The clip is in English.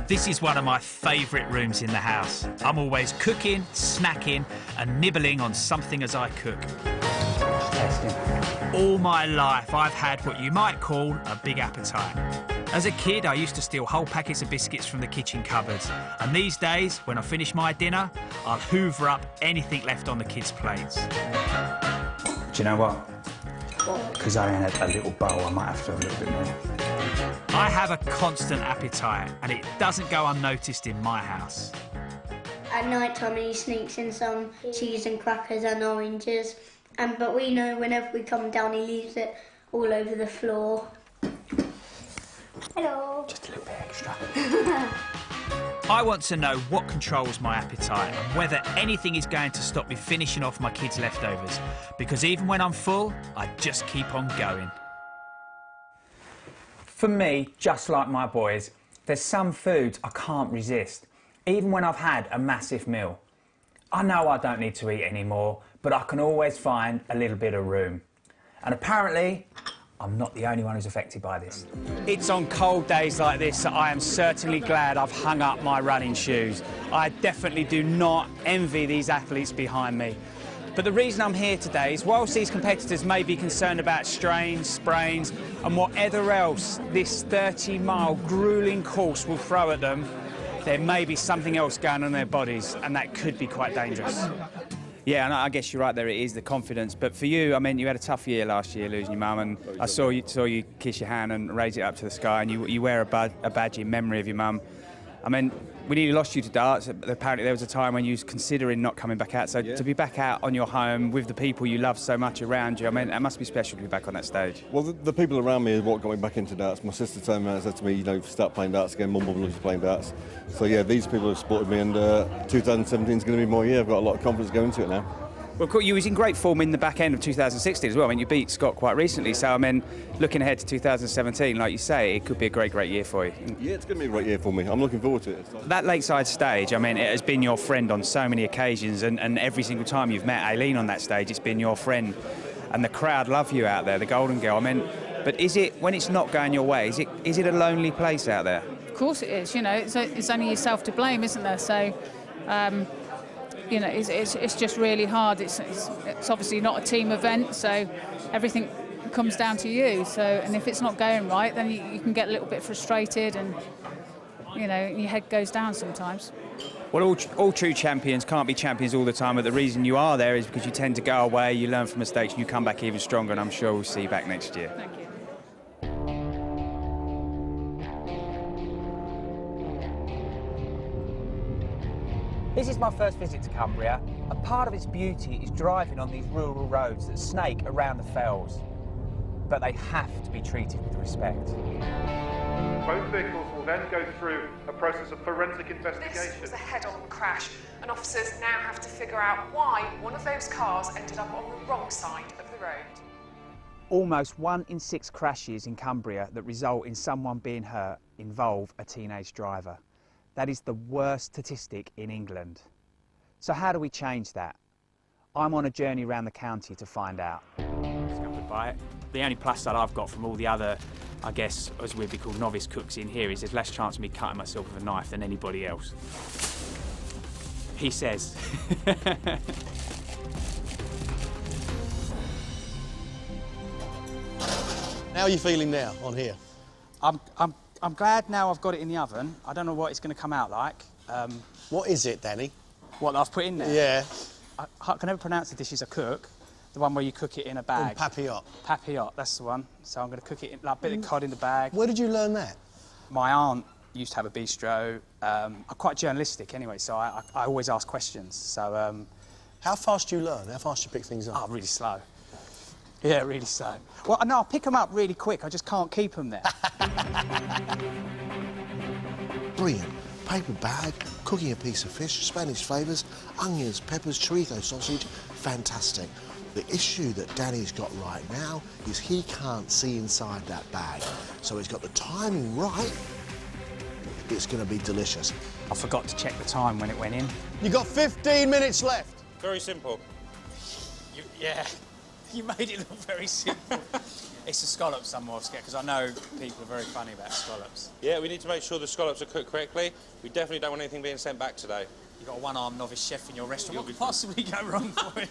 This is one of my favourite rooms in the house. I'm always cooking, snacking and nibbling on something as I cook. All my life I've had what you might call a big appetite. As a kid, I used to steal whole packets of biscuits from the kitchen cupboards. And these days, when I finish my dinner, I'll hoover up anything left on the kids' plates. Do you know what? Because I only had a little bowl, I might have to have a little bit more. I have a constant appetite, and it doesn't go unnoticed in my house. At night time, he sneaks in some cheese and crackers and oranges. But we know whenever we come down, he leaves it all over the floor. Hello. Just a little bit extra. I want to know what controls my appetite and whether anything is going to stop me finishing off my kids' leftovers. Because even when I'm full, I just keep on going. For me, just like my boys, there's some foods I can't resist, even when I've had a massive meal. I know I don't need to eat anymore, but I can always find a little bit of room. And apparently, I'm not the only one who's affected by this. It's on cold days like this that I am certainly glad I've hung up my running shoes. I definitely do not envy these athletes behind me. But the reason I'm here today is whilst these competitors may be concerned about strains, sprains and whatever else this 30-mile gruelling course will throw at them, there may be something else going on in their bodies, and that could be quite dangerous. Yeah, and I guess you're right there, it is the confidence. But for you, I mean, you had a tough year last year losing your mum, and I saw you kiss your hand and raise it up to the sky, and you wear a badge in memory of your mum. I mean, we nearly lost you to darts. Apparently there was a time when you was considering not coming back out. So to be back out on your home with the people you love so much around you, I mean, it must be special to be back on that stage. Well, the people around me is what got me back into darts. My sister turned around and said to me, you know, start playing darts again. Mum loves you playing darts. So yeah, these people have supported me, and 2017 is going to be my year. I've got a lot of confidence going into it now. Well, you was in great form in the back end of 2016 as well. I mean, you beat Scott quite recently. So, I mean, looking ahead to 2017, like you say, it could be a great year for you. Yeah, it's going to be a great year for me. I'm looking forward to it. That Lakeside stage, I mean, it has been your friend on so many occasions, and every single time you've met Aileen on that stage, it's been your friend. And the crowd love you out there, the Golden Girl. I mean, but is it, when it's not going your way, is it a lonely place out there? Of course it is, you know, it's only yourself to blame, isn't there? So, you know, it's just really hard. It's obviously not a team event, so everything comes down to you. So, and if it's not going right, then you can get a little bit frustrated, and you know, your head goes down sometimes. Well, all true champions can't be champions all the time, but the reason you are there is because you tend to go away, you learn from mistakes, and you come back even stronger. And I'm sure we'll see you back next year. Thank you. This is my first visit to Cumbria. A part of its beauty is driving on these rural roads that snake around the fells. But they have to be treated with respect. Both vehicles will then go through a process of forensic investigation. This was a head-on crash, and officers now have to figure out why one of those cars ended up on the wrong side of the road. Almost 1 in 6 crashes in Cumbria that result in someone being hurt involve a teenage driver. That is the worst statistic in England. So how do we change that? I'm on a journey around the county to find out. By it. The only plus that I've got from all the other, I guess, as we'd be called novice cooks in here, is there's less chance of me cutting myself with a knife than anybody else. He says. How are you feeling now on here? I'm glad now I've got it in the oven. I don't know what it's going to come out like. What is it, Danny? What I've put in there? Yeah. I can never pronounce the dishes I cook. The one where you cook it in a bag. Papillote. Papillote, that's the one. So I'm going to cook it in like a bit of cod in the bag. Where did you learn that? My aunt used to have a bistro. I'm quite journalistic anyway, so I always ask questions. So, how fast do you learn? How fast do you pick things up? Oh, really slow. Yeah, really slow. Well, no, I'll pick them up really quick. I just can't keep them there. Brilliant. Paper bag, cooking a piece of fish, Spanish flavours, onions, peppers, chorizo sausage. Fantastic. The issue that Danny's got right now is he can't see inside that bag. So he's got the timing right. It's going to be delicious. I forgot to check the time when it went in. You got 15 minutes left. Very simple. Yeah. You made it look very simple. It's the scallops I'm more scared, because I know people are very funny about scallops. Yeah, we need to make sure the scallops are cooked correctly. We definitely don't want anything being sent back today. You've got a one-armed novice chef in your restaurant. What could possibly go wrong for you?